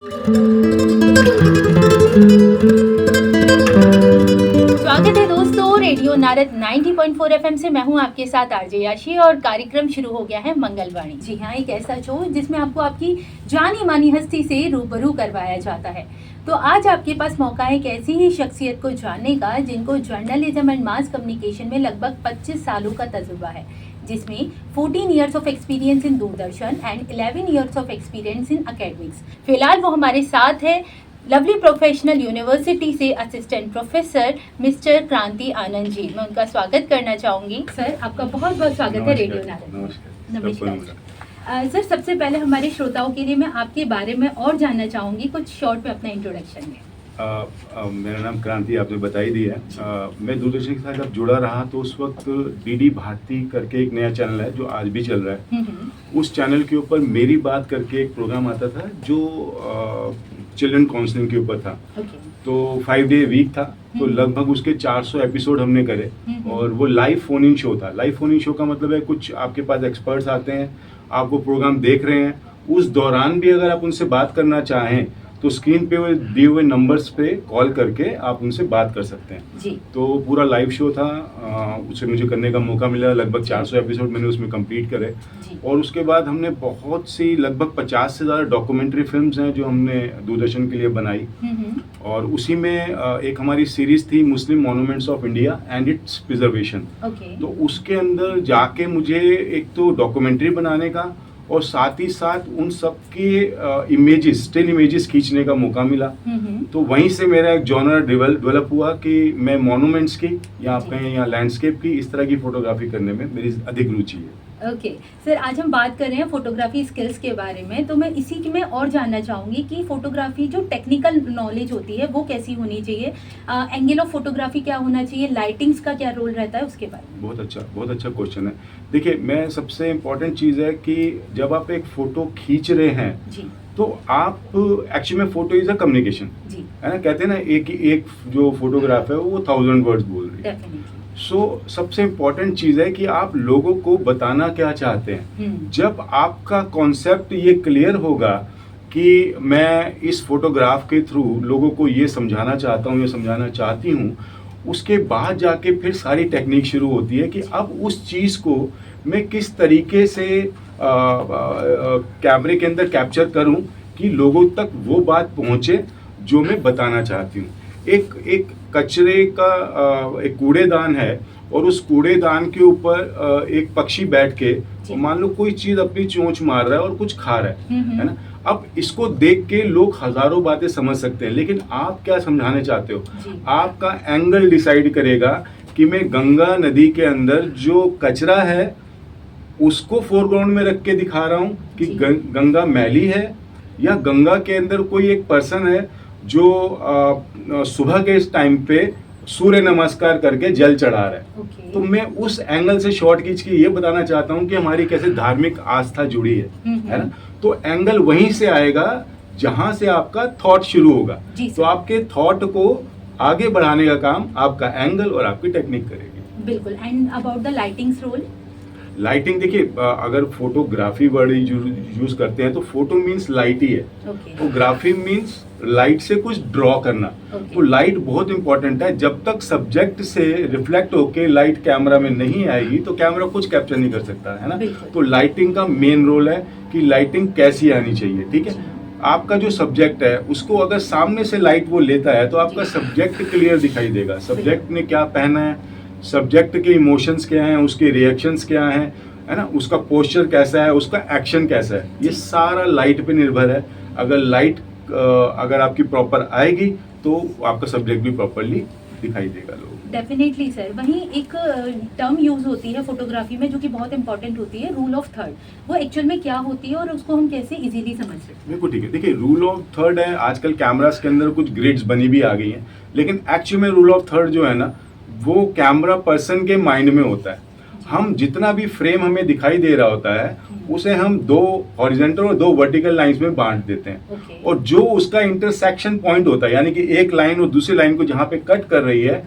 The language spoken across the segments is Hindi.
स्वागत है दोस्तों, रेडियो नारद 90.4 एफएम से मैं हूं आपके साथ आरजे याशी और कार्यक्रम शुरू हो गया है मंगलवाणी। जी हाँ, एक ऐसा शो जिसमें आपको आपकी जानी मानी हस्ती से रूबरू करवाया जाता है। तो आज आपके पास मौका है एक ऐसी ही शख्सियत को जानने का जिनको जर्नलिज्म एंड मास कम्युनिकेशन में लगभग 25 सालों का तजुर्बा है, जिसमें 14 years of experience in Doordarshan and 11 years of experience in academics. फिलहाल वो हमारे साथ है लवली प्रोफेशनल यूनिवर्सिटी से असिस्टेंट प्रोफेसर मिस्टर क्रांति आनंद जी। मैं उनका स्वागत करना चाहूँगी। सर, आपका बहुत बहुत स्वागत है रेडियो नारद। नमस्कार सर, सबसे पहले हमारे श्रोताओं के लिए मैं आपके बारे में और जानना चाहूँगी, कुछ शॉर्ट में अपना इंट्रोडक्शन में। मेरा नाम क्रांति आपने बता ही दिया है। मैं दूरदर्शन के साथ जब जुड़ा रहा तो उस वक्त डीडी भारती करके एक नया चैनल है जो आज भी चल रहा है। उस चैनल के ऊपर मेरी बात करके एक प्रोग्राम आता था जो चिल्ड्रन काउंसलिंग के ऊपर था। तो 5 डे वीक था, तो लगभग उसके 400 एपिसोड हमने करे और वो लाइव फोन इन शो था। लाइव फोन इन शो का मतलब है कुछ आपके पास एक्सपर्ट्स आते हैं, आप वो प्रोग्राम देख रहे हैं, उस दौरान भी अगर आप उनसे बात करना चाहें तो स्क्रीन पे दिए हुए नंबर्स पे कॉल करके आप उनसे बात कर सकते हैं जी। तो पूरा लाइव शो था, उसे मुझे करने का मौका मिला। लगभग 400 एपिसोड मैंने उसमें कंप्लीट करे और उसके बाद हमने बहुत सी लगभग 50 से ज़्यादा डॉक्यूमेंट्री फिल्म्स हैं जो हमने दूरदर्शन के लिए बनाई। और उसी में एक हमारी सीरीज थी Muslim monuments of India and its preservation. तो उसके अंदर जाके मुझे एक तो डॉक्यूमेंट्री बनाने का और साथ ही साथ उन सब के इमेजेस, स्टिल इमेजेस खींचने का मौका मिला। तो वहीं से मेरा एक जॉनर डेवलप हुआ कि मैं मॉन्यूमेंट्स की या आप कहें या लैंडस्केप की, इस तरह की फोटोग्राफी करने में मेरी अधिक रुचि है। ओके सर, आज हम बात कर रहे हैं फोटोग्राफी स्किल्स के बारे में, तो मैं इसी में और जानना चाहूँगी कि फोटोग्राफी जो टेक्निकल नॉलेज होती है वो कैसी होनी चाहिए, एंगल ऑफ फोटोग्राफी क्या होना चाहिए, लाइटिंग्स का क्या रोल रहता है, उसके बारे में। बहुत अच्छा क्वेश्चन है। देखिए, मैं सबसे इम्पोर्टेंट चीज़ है कि जब आप एक फ़ोटो खींच रहे हैं जी, तो आप एक्चुअली में फोटो इज अ कम्युनिकेशन, है ना। कहते हैं ना, एक जो फोटोग्राफ है वो 1000 वर्ड्स बोल रही है। सबसे इम्पोर्टेंट चीज़ है कि आप लोगों को बताना क्या चाहते हैं। जब आपका कॉन्सेप्ट ये क्लियर होगा कि मैं इस फोटोग्राफ के थ्रू लोगों को ये समझाना चाहता हूँ, ये समझाना चाहती हूँ, उसके बाद जाके फिर सारी टेक्निक शुरू होती है कि अब उस चीज़ को मैं किस तरीके से कैमरे के अंदर कैप्चर करूं कि लोगों तक वो बात पहुंचे जो मैं बताना चाहती हूँ। एक कचरे का एक कूड़ेदान है और उस कूड़ेदान के ऊपर एक पक्षी बैठ के मान लो कोई चीज अपनी चोंच मार रहा है और कुछ खा रहा है ना। अब इसको देख के लोग हजारों बातें समझ सकते हैं, लेकिन आप क्या समझाने चाहते हो, आपका एंगल डिसाइड करेगा कि मैं गंगा नदी के अंदर जो कचरा है उसको फोरग्राउंड में रख के दिखा रहा हूँ कि गंगा मैली है, या गंगा के अंदर कोई एक पर्सन है जो सुबह के इस टाइम पे सूर्य नमस्कार करके जल चढ़ा रहा है। तो मैं उस एंगल से शॉट खींच के ये बताना चाहता हूँ कि हमारी कैसे धार्मिक आस्था जुड़ी है ना। तो एंगल वहीं से आएगा जहां से आपका थॉट शुरू होगा। तो आपके थॉट को आगे बढ़ाने का काम आपका एंगल और आपकी टेक्निक करेगी। बिल्कुल। And about the lightings role. Lighting, देखिए, अगर फोटोग्राफी वर्ड यूज करते हैं तो फोटो मीन्स लाइट ही है। तो ग्राफी मीन्स लाइट से कुछ ड्रॉ करना। तो लाइट बहुत इंपॉर्टेंट है। जब तक सब्जेक्ट से रिफ्लेक्ट होके लाइट कैमरा में नहीं आएगी तो कैमरा कुछ कैप्चर नहीं कर सकता, है ना। तो लाइटिंग का मेन रोल है कि लाइटिंग कैसी आनी चाहिए। ठीक है, आपका जो सब्जेक्ट है उसको अगर सामने से लाइट वो लेता है तो आपका सब्जेक्ट क्लियर दिखाई देगा। सब्जेक्ट ने क्या पहना है, सब्जेक्ट के इमोशंस क्या हैं, उसके रिएक्शंस क्या हैं, है ना, उसका पोस्चर कैसा है, उसका एक्शन कैसा है, ये सारा लाइट पे निर्भर है। अगर लाइट अगर आपकी प्रॉपर आएगी तो आपका सब्जेक्ट भी प्रॉपरली दिखाई देगा लोग। Definitely sir. वहीं एक टर्म यूज होती है फोटोग्राफी में जो कि बहुत इंपॉर्टेंट होती है, रूल ऑफ थर्ड। वो एक्चुअल में क्या होती है और उसको हम कैसे इजीली समझ सकते हैं? बिल्कुल ठीक है। देखिए, रूल ऑफ थर्ड है, आजकल कैमरास के अंदर कुछ ग्रिड्स बनी भी आ गई हैं, लेकिन एक्चुअल में रूल ऑफ थर्ड जो है ना वो कैमरा पर्सन के माइंड में होता है। हम जितना भी फ्रेम हमें दिखाई दे रहा होता है उसे हम 2 हॉरिजॉन्टल और 2 वर्टिकल लाइंस में बांट देते हैं। और जो उसका इंटरसेक्शन पॉइंट होता है, यानी कि एक लाइन और दूसरी लाइन को जहाँ पे कट कर रही है,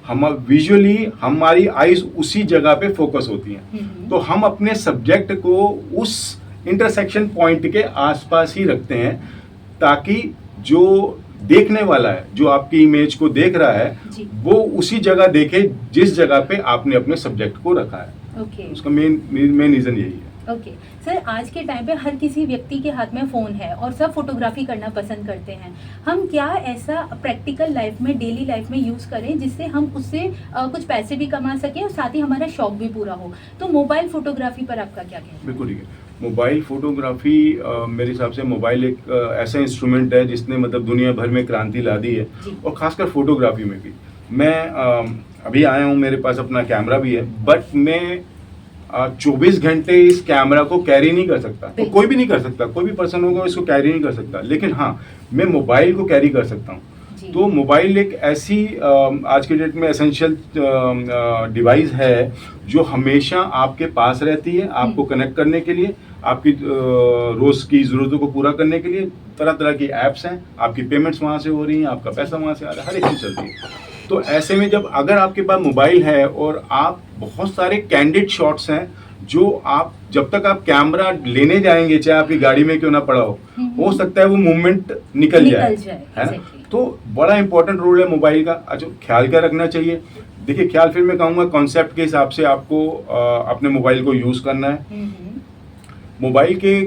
हम विजुअली हमारी आईज उसी जगह पे फोकस होती हैं। तो हम अपने सब्जेक्ट को उस इंटरसेक्शन पॉइंट के आसपास ही रखते हैं ताकि जो देखने वाला है, जो आपकी इमेज को देख रहा है, जी। वो उसी जगह देखे जिस जगह पे आपने अपने सब्जेक्ट को रखा है। ओके उसका मेन रीजन यही है। ओके सर, आज के टाइम पे हर किसी व्यक्ति के हाथ में फ़ोन है और सब फोटोग्राफी करना पसंद करते हैं। हम क्या ऐसा प्रैक्टिकल लाइफ में, डेली लाइफ में यूज़ करें जिससे हम उससे कुछ पैसे भी कमा सकें और साथ ही हमारा शौक भी पूरा हो? तो मोबाइल फोटोग्राफी पर आपका क्या कहना है? बिल्कुल ठीक है। मोबाइल फोटोग्राफी मेरे हिसाब से मोबाइल एक ऐसा इंस्ट्रूमेंट है जिसने मतलब दुनिया भर में क्रांति ला दी है, जी। और खासकर फोटोग्राफी में भी। मैं अभी आया हूँ, मेरे पास अपना कैमरा भी है, बट मैं 24 घंटे इस कैमरा को कैरी नहीं कर सकता। तो कोई भी नहीं कर सकता, कोई भी पर्सन होगा इसको कैरी नहीं कर सकता, लेकिन हाँ, मैं मोबाइल को कैरी कर सकता हूँ। जी। तो मोबाइल एक ऐसी आज के डेट में एसेंशियल डिवाइस है जो हमेशा आपके पास रहती है, आपको कनेक्ट करने के लिए, आपकी रोज़ की ज़रूरतों को पूरा करने के लिए। तरह तरह की ऐप्स हैं, आपकी पेमेंट्स वहाँ से हो रही हैं, आपका पैसा वहाँ से आ रहा है, हर एक चीज़ चलती है। तो ऐसे में जब अगर आपके पास मोबाइल है और आप बहुत सारे कैंडिड शॉट्स हैं जो आप जब तक आप कैमरा लेने जाएंगे, चाहे आपकी गाड़ी में क्यों ना पड़ा हो सकता है वो मूवमेंट निकल जाए, है ना? exactly। तो बड़ा इंपॉर्टेंट रोल है मोबाइल का। अच्छा, ख्याल क्या रखना चाहिए? देखिए, ख्याल फिर मैं कहूँगा कॉन्सेप्ट के हिसाब से आपको अपने मोबाइल को यूज़ करना है। मोबाइल के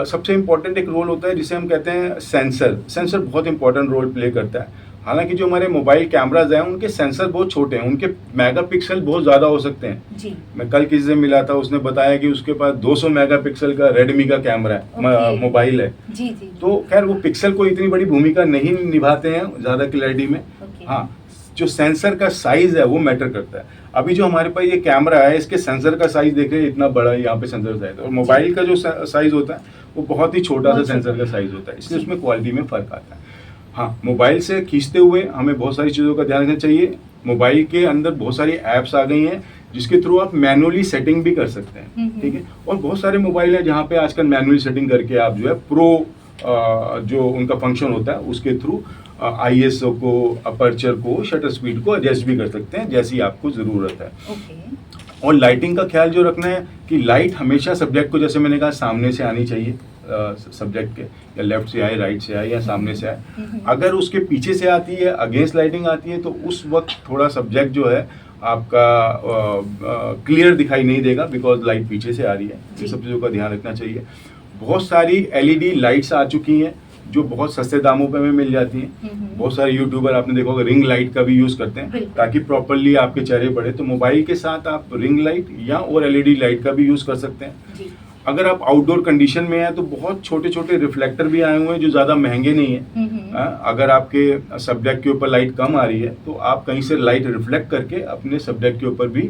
सबसे इम्पोर्टेंट एक रोल होता है जिसे हम कहते हैं सेंसर। सेंसर बहुत इंपॉर्टेंट रोल प्ले करता है। हालांकि जो हमारे मोबाइल कैमराज हैं उनके सेंसर बहुत छोटे हैं, उनके मेगापिक्सल बहुत ज़्यादा हो सकते हैं। जी। मैं कल किसी से मिला था, उसने बताया कि उसके पास 200 मेगापिक्सल का रेडमी का कैमरा है, मोबाइल है। जी जी। तो खैर वो पिक्सल को इतनी बड़ी भूमिका नहीं निभाते हैं ज़्यादा क्लैरिटी में। हाँ, जो सेंसर का साइज है वो मैटर करता है। अभी जो हमारे पास ये कैमरा है, इसके सेंसर का साइज देख रहे हैं, इतना बड़ा यहाँ पे सेंसर साइज है, और मोबाइल का जो साइज होता है वो बहुत ही छोटा सा सेंसर का साइज होता है, इसलिए उसमें क्वालिटी में फ़र्क आता है। हाँ, मोबाइल से खींचते हुए हमें बहुत सारी चीज़ों का ध्यान रखना चाहिए। मोबाइल के अंदर बहुत सारी ऐप्स आ गई हैं जिसके थ्रू आप मैनुअली सेटिंग भी कर सकते हैं, ठीक है। और बहुत सारे मोबाइल हैं जहाँ पे आजकल मैनुअली सेटिंग करके आप जो है प्रो जो उनका फंक्शन होता है उसके थ्रू ISO को, अपर्चर को, शटर स्पीड को एडजस्ट भी कर सकते हैं जैसी आपको ज़रूरत है। और लाइटिंग का ख्याल जो रखना है कि लाइट हमेशा सब्जेक्ट को, जैसे मैंने कहा, सामने से आनी चाहिए, सब्जेक्ट के, या लेफ्ट से आए, राइट से आए, या सामने से आए। अगर उसके पीछे से आती है, अगेंस्ट लाइटिंग आती है, तो उस वक्त थोड़ा सब्जेक्ट जो है आपका क्लियर दिखाई नहीं देगा, बिकॉज लाइट पीछे से आ रही है। ये सब चीज़ों का ध्यान रखना चाहिए। बहुत सारी LED लाइट्स आ चुकी हैं जो बहुत सस्ते दामों पे हमें मिल जाती हैं। बहुत सारे यूट्यूबर आपने देखा होगा रिंग लाइट का भी यूज़ करते हैं ताकि प्रॉपरली आपके चेहरे पड़े। तो मोबाइल के साथ आप रिंग लाइट या और LED लाइट का भी यूज़ कर सकते हैं। अगर आप आउटडोर कंडीशन में हैं तो बहुत छोटे छोटे रिफ्लेक्टर भी आए हुए हैं जो ज़्यादा महंगे नहीं हैं। अगर आपके सब्जेक्ट के ऊपर लाइट कम आ रही है तो आप कहीं से लाइट रिफ्लेक्ट करके अपने सब्जेक्ट के ऊपर भी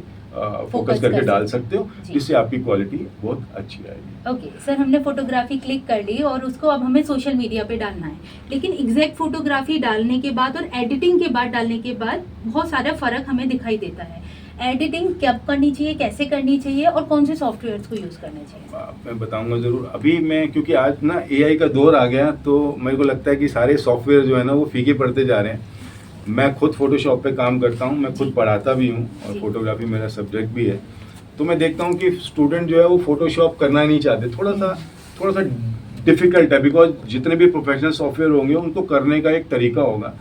फोकस करके डाल सकते हो, जिससे आपकी क्वालिटी बहुत अच्छी आएगी। ओके सर, हमने फोटोग्राफी क्लिक कर ली और उसको अब हमें सोशल मीडिया पे डालना है, लेकिन एग्जैक्ट फोटोग्राफी डालने के बाद और एडिटिंग के बाद डालने के बाद बहुत सारा फर्क हमें दिखाई देता है। एडिटिंग कब करनी चाहिए, कैसे करनी चाहिए और कौन से सॉफ्टवेयर्स को यूज़ करना चाहिए? मैं बताऊंगा ज़रूर। अभी मैं, क्योंकि आज ना AI का दौर आ गया, तो मेरे को लगता है कि सारे सॉफ्टवेयर जो है ना वो फीके पड़ते जा रहे हैं। मैं खुद फोटोशॉप पे काम करता हूँ, मैं खुद पढ़ाता भी हूँ और फोटोग्राफी मेरा सब्जेक्ट भी है। तो मैं देखता हूँ कि स्टूडेंट जो है वो फोटोशॉप करना नहीं चाहते, थोड़ा सा डिफ़िकल्ट है, बिकॉज जितने भी प्रोफेशनल सॉफ्टवेयर होंगे उनको करने का एक तरीका होगा,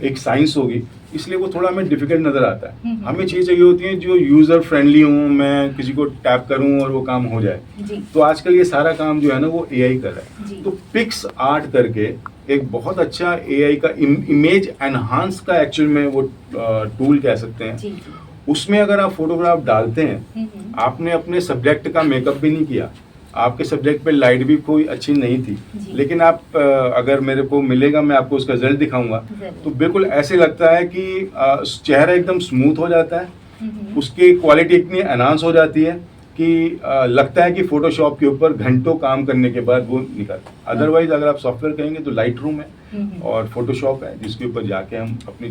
एक साइंस होगी, इसलिए वो थोड़ा हमें डिफ़िकल्ट नज़र आता है। हमें चीज़ चाहिए होती है जो यूज़र फ्रेंडली हो, मैं किसी को टैप करूँ और वो काम हो जाए। तो आजकल ये सारा काम जो है ना वो AI कर रहा है। तो पिक्स आर्ट करके एक बहुत अच्छा AI का इमेज एनहांस का एक्चुअल में वो टूल कह सकते हैं। उसमें अगर आप फोटोग्राफ डालते हैं, आपने अपने सब्जेक्ट का मेकअप भी नहीं किया, आपके सब्जेक्ट पे लाइट भी कोई अच्छी नहीं थी, लेकिन आप अगर मेरे को मिलेगा, मैं आपको उसका रिजल्ट दिखाऊंगा, तो बिल्कुल ऐसे लगता है कि चेहरा एकदम स्मूथ हो जाता है, उसकी क्वालिटी इतनी एनहांस हो जाती है कि लगता है कि फोटोशॉप के ऊपर घंटों काम करने के बाद वो निकलता है। अदरवाइज अगर आप सॉफ्टवेयर कहेंगे तो लाइट रूम है और फोटोशॉप है, जिसके ऊपर जाके हम अपनी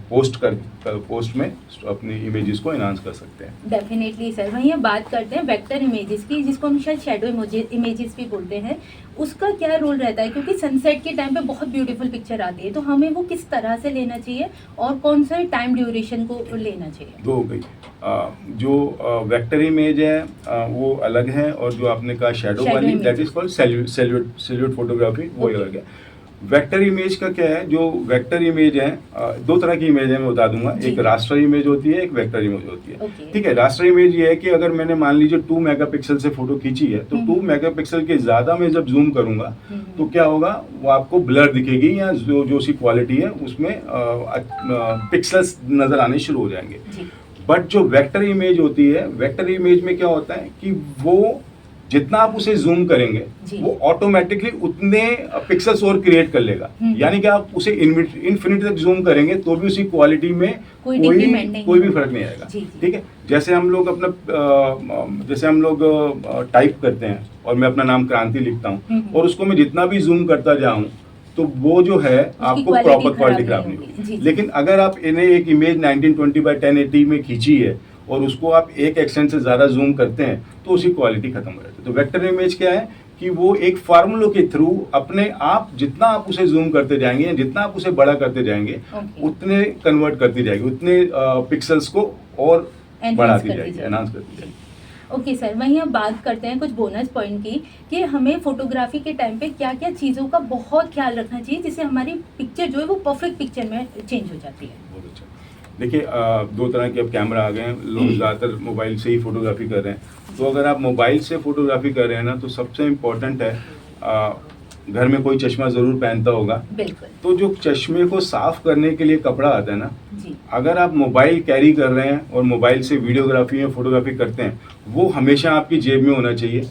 पोस्ट में अपनी इमेजेस को एनहांस कर सकते हैं। डेफिनेटली सर, वहीं हम बात करते हैं वेक्टर इमेजेस की, जिसको हम शायद शैडो इमेजेस भी बोलते हैं। उसका क्या रोल रहता है, क्योंकि सनसेट के टाइम पे बहुत ब्यूटीफुल पिक्चर आती है, तो हमें वो किस तरह से लेना चाहिए और कौन सा टाइम ड्यूरेशन को लेना चाहिए? दो हो गई। जो वेक्टर इमेज है वो अलग है, और जो आपने कहा शैडो वाली, that is called salute photography, वो अलग है। वेक्टर इमेज का क्या है, जो वेक्टर इमेज है दो तरह की इमेज है, मैं बता दूंगा। जी। एक रास्टर इमेज होती है, एक वेक्टर इमेज होती है। ओके। ठीक है, रास्टर इमेज ये है कि अगर मैंने मान लीजिए 2 मेगापिक्सल से फोटो खींची है, तो 2 मेगापिक्सल के ज्यादा में जब जूम करूंगा तो क्या होगा, वो आपको ब्लर दिखेगी, या जो जो सी क्वालिटी है उसमें पिक्सल्स नजर आने शुरू हो जाएंगे। जी। बट जो वेक्टर इमेज होती है, वेक्टर इमेज में क्या होता है कि वो जितना आप उसे जूम करेंगे जी। वो ऑटोमेटिकली उतने पिक्सल्स और क्रिएट कर लेगा। यानी कि आप उसे इन्फिनिटी तक जूम करेंगे तो भी उसी क्वालिटी में कोई decrement नहीं कोई भी होगा। फर्क नहीं आएगा। जी, जी। ठीक है, जैसे हम लोग टाइप करते हैं और मैं अपना नाम क्रांति लिखता हूँ और उसको मैं जितना भी जूम करता जाऊं तो वो जो है आपको quality प्रॉपर क्वालिटी खराब खराब नहीं नहीं होगी। होगी। जी, जी। लेकिन अगर आप इन्हें एक इमेज 1920 बाय 1080 में खींची है और उसको आप एक एक्सटेंट से ज्यादा जूम करते हैं तो उसकी क्वालिटी खत्म हो जाती है। तो वेक्टर इमेज क्या है कि वो एक फार्मूलों के थ्रू अपने आप जितना आप उसे जूम करते जाएंगे या जितना आप उसे बड़ा करते जाएंगे Okay. उतने कन्वर्ट करती जाएगी, उतने पिक्सल्स को और Enhance बढ़ाती करती जाएगी, जाएगी। एनहांस करती जाएगी। ओके सर, वहीं अब बात करते हैं कुछ बोनस पॉइंट की कि हमें फोटोग्राफी के टाइम पे क्या क्या चीज़ों का बहुत ख्याल रखना चाहिए जिससे हमारी पिक्चर जो है वो परफेक्ट पिक्चर में चेंज हो जाती है। बहुत अच्छा। देखिए दो तरह के अब कैमरा आ गए हैं, लोग ज़्यादातर मोबाइल से ही फोटोग्राफी कर रहे हैं। तो अगर आप मोबाइल से फोटोग्राफी कर रहे हैं ना, तो सबसे इम्पोर्टेंट है घर में कोई चश्मा ज़रूर पहनता होगा। बिल्कुल। तो जो चश्मे को साफ करने के लिए कपड़ा आता है ना, जी। अगर आप मोबाइल कैरी कर रहे हैं और मोबाइल से वीडियोग्राफी या फोटोग्राफी करते हैं, वो हमेशा आपकी जेब में होना चाहिए।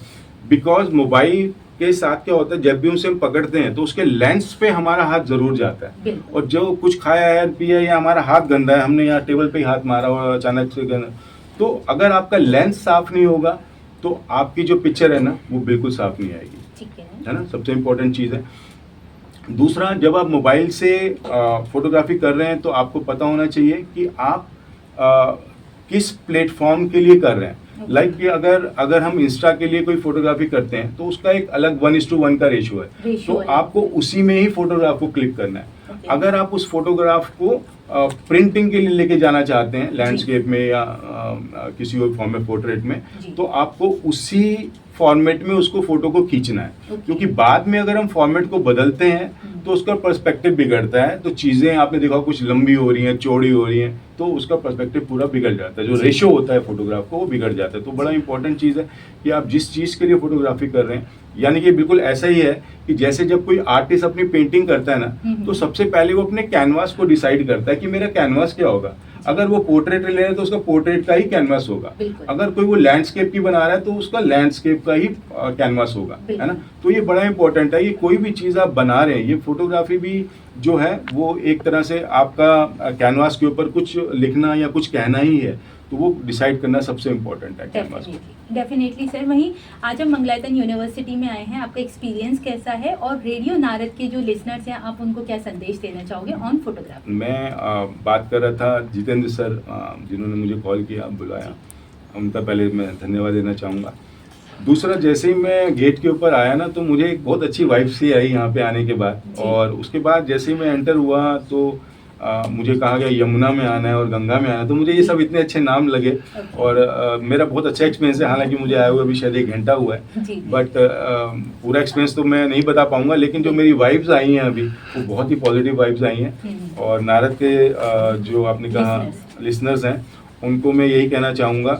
बिकॉज मोबाइल के साथ क्या होता है, जब भी उसे हम पकड़ते हैं तो उसके लेंस पे हमारा हाथ जरूर जाता है। बिल्कुल। और जो कुछ खाया है पिया या हमारा हाथ गंदा है, हमने यहाँ टेबल पे ही हाथ मारा और अचानक से गंदा, तो अगर आपका लेंस साफ नहीं होगा तो आपकी जो पिक्चर है ना वो बिल्कुल साफ नहीं आएगी। ठीक है। है ना, सबसे इम्पोर्टेंट चीज़ है। दूसरा, जब आप मोबाइल से फोटोग्राफी कर रहे हैं तो आपको पता होना चाहिए कि आप किस प्लेटफॉर्म के लिए कर रहे हैं। लाइक कि अगर हम इंस्टा के लिए कोई फोटोग्राफी करते हैं तो उसका एक अलग 1:1 का रेशियो है, रेशियो तो है। आपको उसी में ही फोटोग्राफ को क्लिक करना है। Okay. अगर आप उस फोटोग्राफ को प्रिंटिंग के लिए लेके जाना चाहते हैं लैंडस्केप में या किसी और फॉर्म में, पोर्ट्रेट में, जी। तो आपको उसी फॉर्मेट में उसको फोटो को खींचना है। Okay. क्योंकि बाद में अगर हम फॉर्मेट को बदलते हैं तो उसका पर्सपेक्टिव बिगड़ता है। तो चीज़ें आपने देखा कुछ लंबी हो रही हैं, चौड़ी हो रही हैं, तो उसका पर्सपेक्टिव पूरा बिगड़ जाता है। जो रेशियो होता है फोटोग्राफ को वो बिगड़ जाता है। तो बड़ा इंपॉर्टेंट चीज़ है कि आप जिस चीज़ के लिए फोटोग्राफी कर रहे हैं, यानी कि बिल्कुल ऐसा ही है कि जैसे जब कोई आर्टिस्ट अपनी पेंटिंग करता है ना, तो सबसे पहले वो अपने कैनवास को डिसाइड करता है कि मेरा कैनवास क्या होगा। अगर वो पोर्ट्रेट ले रहा है तो उसका पोर्ट्रेट का ही कैनवास होगा। बिल्कुल। अगर कोई वो लैंडस्केप की बना रहा है तो उसका लैंडस्केप का ही कैनवास होगा, है ना। तो ये बड़ा इंपॉर्टेंट है। ये कोई भी चीज़ आप बना रहे हैं, ये फोटोग्राफी भी जो है वो एक तरह से आपका कैनवास के ऊपर कुछ लिखना या कुछ कहना ही है, तो वो डिसाइड करना सबसे इम्पोर्टेंट है कैनवास को। Definitely sir. वहीं आज हम मंगलायतन यूनिवर्सिटी में आए हैं, आपका एक्सपीरियंस कैसा है और रेडियो नारद के जो लिसनर्स हैं आप उनको क्या संदेश देना चाहोगे ऑन फोटोग्राफी? मैं बात कर रहा था जितेंद्र सर, जिन्होंने मुझे कॉल किया, बुलाया, उनका पहले मैं धन्यवाद देना चाहूँगा। दूसरा, जैसे ही मैं गेट के ऊपर आया ना, तो मुझे एक बहुत अच्छी वाइब सी आई यहाँ पे आने के बाद। और उसके बाद जैसे ही मैं एंटर हुआ तो मुझे कहा गया यमुना में आना है और गंगा में आना है। तो मुझे ये सब इतने अच्छे नाम लगे और मेरा बहुत अच्छा एक्सपीरियंस है। हालांकि मुझे आए हुए अभी शायद 1 घंटा हुआ है, बट पूरा एक्सपीरियंस तो मैं नहीं बता पाऊंगा। लेकिन जो मेरी वाइब्स आई हैं अभी, वो बहुत ही पॉजिटिव वाइब्स आई हैं। और नारद के जो आपने कहा लिसनर्स हैं, उनको मैं यही कहना चाहूँगा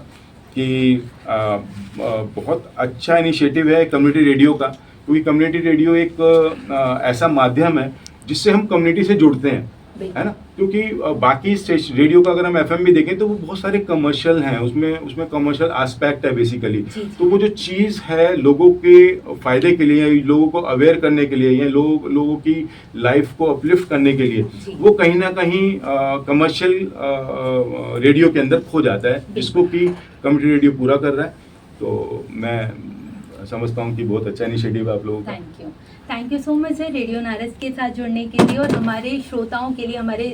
कि बहुत अच्छा इनिशिएटिव है कम्युनिटी रेडियो का। क्योंकि कम्युनिटी रेडियो एक ऐसा माध्यम है जिससे हम कम्युनिटी से जुड़ते हैं, है ना। क्योंकि बाकी रेडियो का अगर हम एफएम भी देखें तो वो बहुत सारे कमर्शियल हैं, उसमें कमर्शियल एस्पेक्ट है बेसिकली। तो वो जो चीज़ है लोगों के फ़ायदे के लिए, लोगों को अवेयर करने के लिए या लोगों की लाइफ को अपलिफ्ट करने के लिए, वो कहीं ना कहीं कमर्शियल रेडियो के अंदर खो जाता है, जिसको कि कम्युनिटी रेडियो पूरा कर रहा है। तो मैं समझता हूँ कि बहुत अच्छा इनिशिएटिव है आप लोगों का। Thank you so much sir radio Narad के साथ जुड़ने के लिए और हमारे श्रोताओं के लिए, हमारे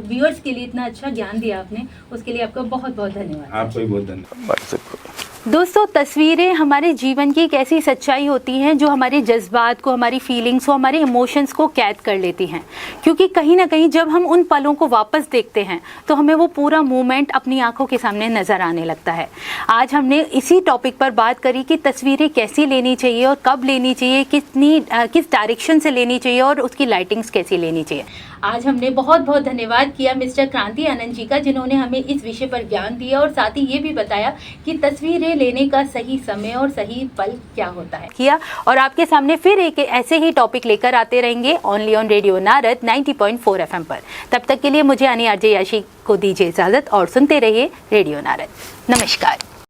व्यूअर्स के लिए इतना अच्छा ज्ञान दिया आपने, उसके लिए आपका बहुत बहुत धन्यवाद। आपको भी बहुत धन्यवाद। दोस्तों, तस्वीरें हमारे जीवन की एक ऐसी सच्चाई होती हैं जो हमारे जज्बात को, हमारी फीलिंग्स को, हमारे इमोशंस को कैद कर लेती हैं। क्योंकि कहीं ना कहीं जब हम उन पलों को वापस देखते हैं तो हमें वो पूरा मोमेंट अपनी आंखों के सामने नज़र आने लगता है। आज हमने इसी टॉपिक पर बात करी कि तस्वीरें कैसी लेनी चाहिए और कब लेनी चाहिए, किस डायरेक्शन से लेनी चाहिए और उसकी लाइटिंग्स कैसी लेनी चाहिए। आज हमने बहुत बहुत धन्यवाद किया मिस्टर क्रांति आनंद जी का, जिन्होंने हमें इस विषय पर ज्ञान दिया और साथ ही ये भी बताया कि तस्वीरें लेने का सही समय और सही पल क्या होता है किया। और आपके सामने फिर एक ऐसे ही टॉपिक लेकर आते रहेंगे only on radio Narad 90.4 FM पर। तब तक के लिए मुझे यानी आरजे याशी को दीजिए इजाज़त और सुनते रहिए रेडियो नारद। नमस्कार।